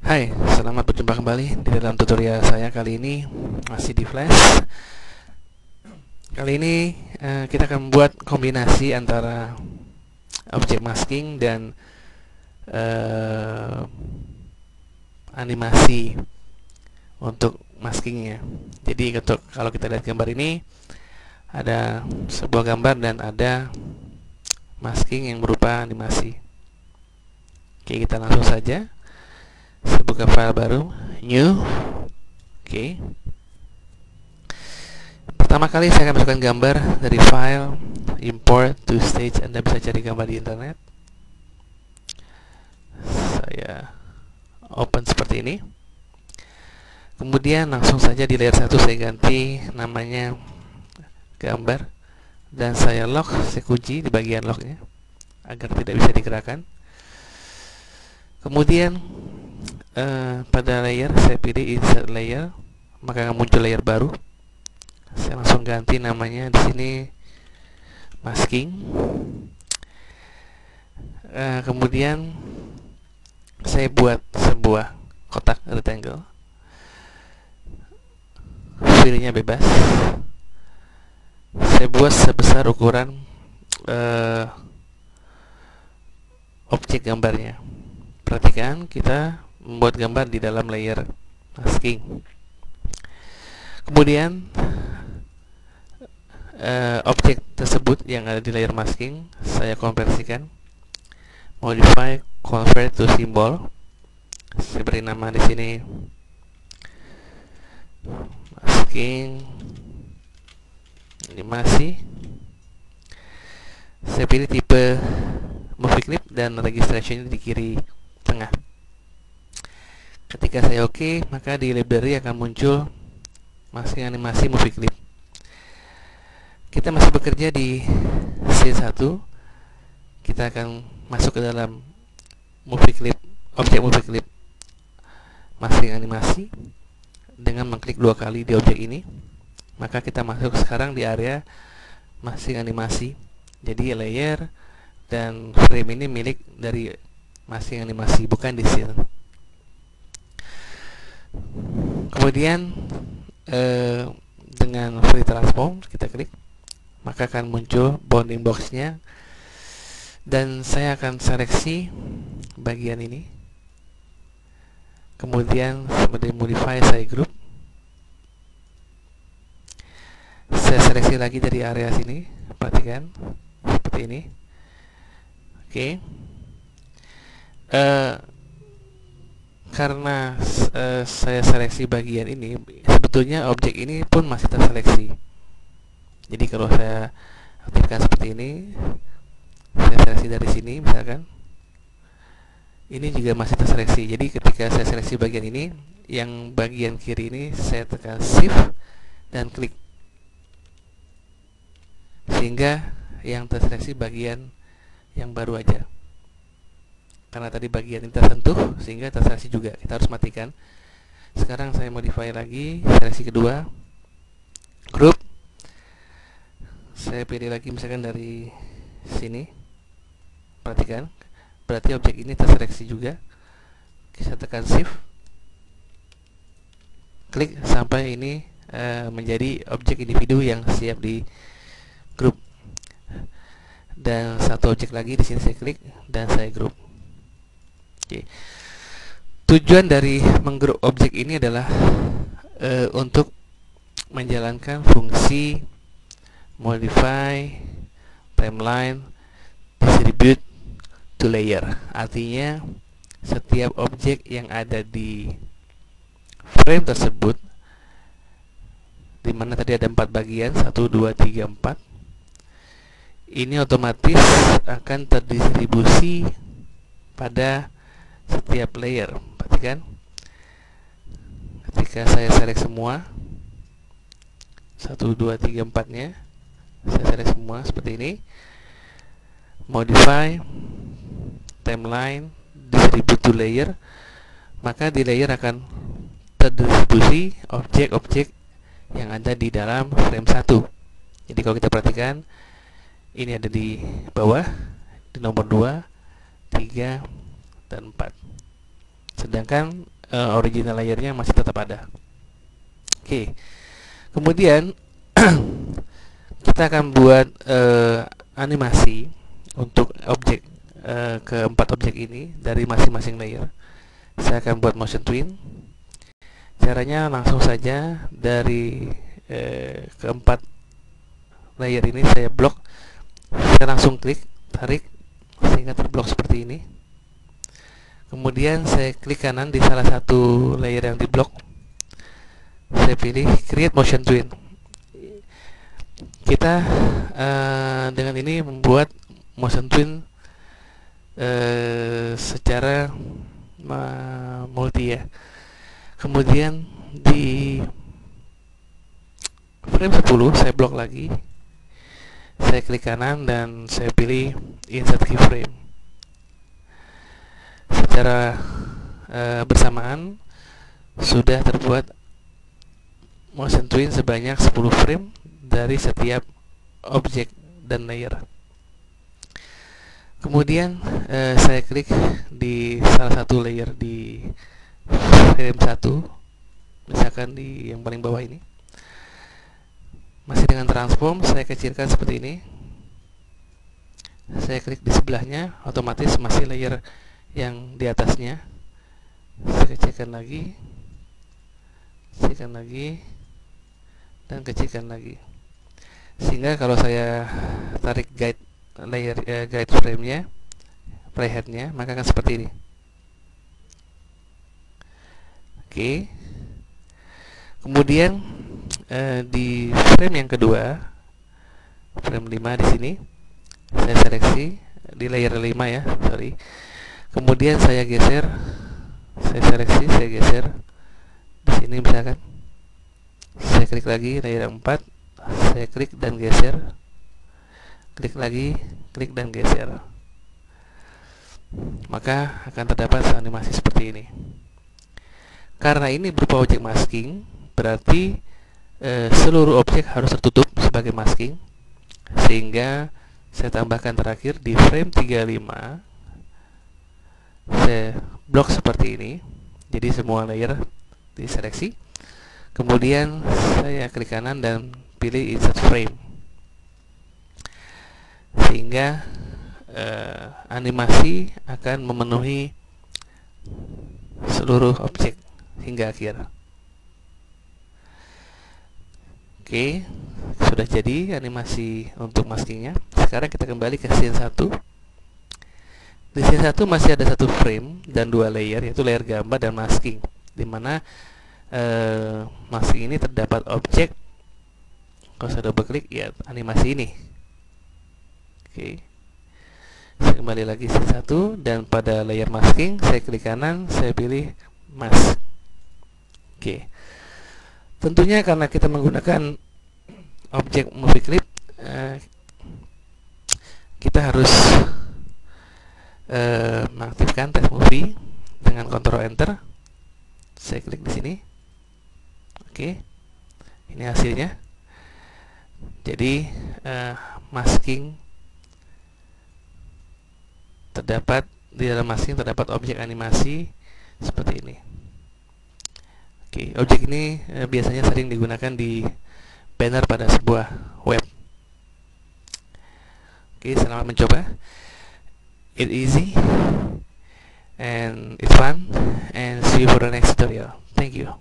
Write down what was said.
Hai, selamat berjumpa kembali di dalam tutorial saya kali ini masih di Flash. Kali ini kita akan membuat kombinasi antara objek masking dan eh, animasi untuk maskingnya. Jadi kalau kita lihat gambar ini ada sebuah gambar dan ada masking yang berupa animasi. Oke, kita langsung saja. Saya buka file baru, new. Oke. Pertama kali saya akan masukkan gambar dari file import to stage. Anda bisa cari gambar di internet. Saya open seperti ini. Kemudian langsung saja di layer 1 saya ganti namanya gambar dan saya lock, saya kunci di bagian locknya agar tidak bisa digerakkan. Kemudian pada layer saya pilih insert layer, maka akan muncul layer baru. Saya langsung ganti namanya di sini masking. Kemudian saya buat sebuah kotak rectangle. Filenya bebas. Saya buat sebesar ukuran objek gambarnya. Perhatikan, kita membuat gambar di dalam layer masking. Kemudian objek tersebut yang ada di layer masking saya konversikan, modify, convert to symbol. Saya beri nama di sini masking animasi. Saya pilih tipe movie clip dan registration di kiri tengah. Ketika saya oke, maka di library akan muncul masking animasi movie clip. Kita masih bekerja di scene 1. Kita akan masuk ke dalam movie clip, objek movie clip masking animasi dengan mengklik 2 kali di objek ini. Maka kita masuk sekarang di area masking animasi. Jadi layer dan frame ini milik dari masking animasi, bukan di scene. Kemudian dengan free transform kita klik, maka akan muncul bounding box-nya dan saya akan seleksi bagian ini. Kemudian seperti modify, saya group. Saya seleksi lagi dari area sini, perhatikan seperti ini. Oke. Karena saya seleksi bagian ini, sebetulnya objek ini pun masih terseleksi. Jadi kalau saya aktifkan seperti ini, saya seleksi dari sini misalkan, ini juga masih terseleksi. Jadi ketika saya seleksi bagian ini, yang bagian kiri ini saya tekan shift dan klik, sehingga yang terseleksi bagian yang baru aja. Karena tadi bagian ini tersentuh, sehingga terseleksi juga. Kita harus matikan. Sekarang saya modify lagi, seleksi kedua, group. Saya pilih lagi misalkan dari sini. Perhatikan, berarti objek ini terseleksi juga. Saya tekan shift, klik sampai ini menjadi objek individu yang siap di grup. Dan satu objek lagi di sini saya klik dan saya grup. Oke. Tujuan dari menggrup objek ini adalah untuk menjalankan fungsi modify, timeline, distribute to layer. Artinya setiap objek yang ada di frame tersebut, dimana tadi ada 4 bagian, 1, 2, 3, 4, ini otomatis akan terdistribusi pada setiap layer. Perhatikan, ketika saya select semua 1, 2, 3, 4 nya, saya select semua seperti ini, modify, timeline, distribute to layer, maka di layer akan terdistribusi objek-objek yang ada di dalam frame 1. Jadi kalau kita perhatikan, ini ada di bawah, di nomor 2, 3, dan 4. Sedangkan original layernya masih tetap ada. Oke, kemudian kita akan buat animasi untuk objek keempat objek ini dari masing-masing layer. Saya akan buat motion twin. Caranya langsung saja dari keempat layer ini saya blok. Saya langsung klik, tarik sehingga terblok seperti ini. Kemudian saya klik kanan di salah satu layer yang diblok. Saya pilih create motion twin. Kita dengan ini membuat motion twin secara multi ya. Kemudian di frame 10 saya blok lagi. Saya klik kanan dan saya pilih insert keyframe. Secara bersamaan sudah terbuat motion twin sebanyak 10 frame dari setiap objek dan layer. Kemudian saya klik di salah satu layer di frame 1, misalkan di yang paling bawah ini. Masih dengan transform, saya kecilkan seperti ini. Saya klik di sebelahnya, otomatis masih layer yang di atasnya. Saya kecilkan lagi, dan kecilkan lagi, sehingga kalau saya tarik guide layer guide frame-nya, playhead-nya, maka akan seperti ini. Oke. Kemudian di frame yang kedua, frame 5 di sini, saya seleksi di layer 5 ya, sorry. Kemudian saya geser, saya seleksi, saya geser di sini misalkan. Saya klik lagi layer 4, saya klik dan geser, klik lagi, klik dan geser. Maka akan terdapat animasi seperti ini. Karena ini berupa objek masking, berarti seluruh objek harus tertutup sebagai masking, sehingga saya tambahkan terakhir di frame 35, saya blok seperti ini. Jadi semua layer diseleksi. Kemudian saya klik kanan dan pilih insert frame, sehingga animasi akan memenuhi seluruh objek hingga akhir. Oke, sudah jadi animasi untuk maskingnya. Sekarang kita kembali ke scene 1. Di scene 1 masih ada satu frame dan dua layer, yaitu layer gambar dan masking, dimana masking ini terdapat objek. Kalau saya double klik, ya animasi ini. Oke, saya kembali lagi scene 1, dan pada layer masking saya klik kanan, saya pilih mask. Oke, tentunya karena kita menggunakan objek movie clip, kita harus mengaktifkan test movie dengan Ctrl Enter. Saya klik di sini. Oke, ini hasilnya. Jadi masking terdapat di dalam masking terdapat objek animasi seperti ini. Oke, objek ini biasanya sering digunakan di banner pada sebuah web. Oke, selamat mencoba. It's easy and it's fun, and see you for the next tutorial. Thank you.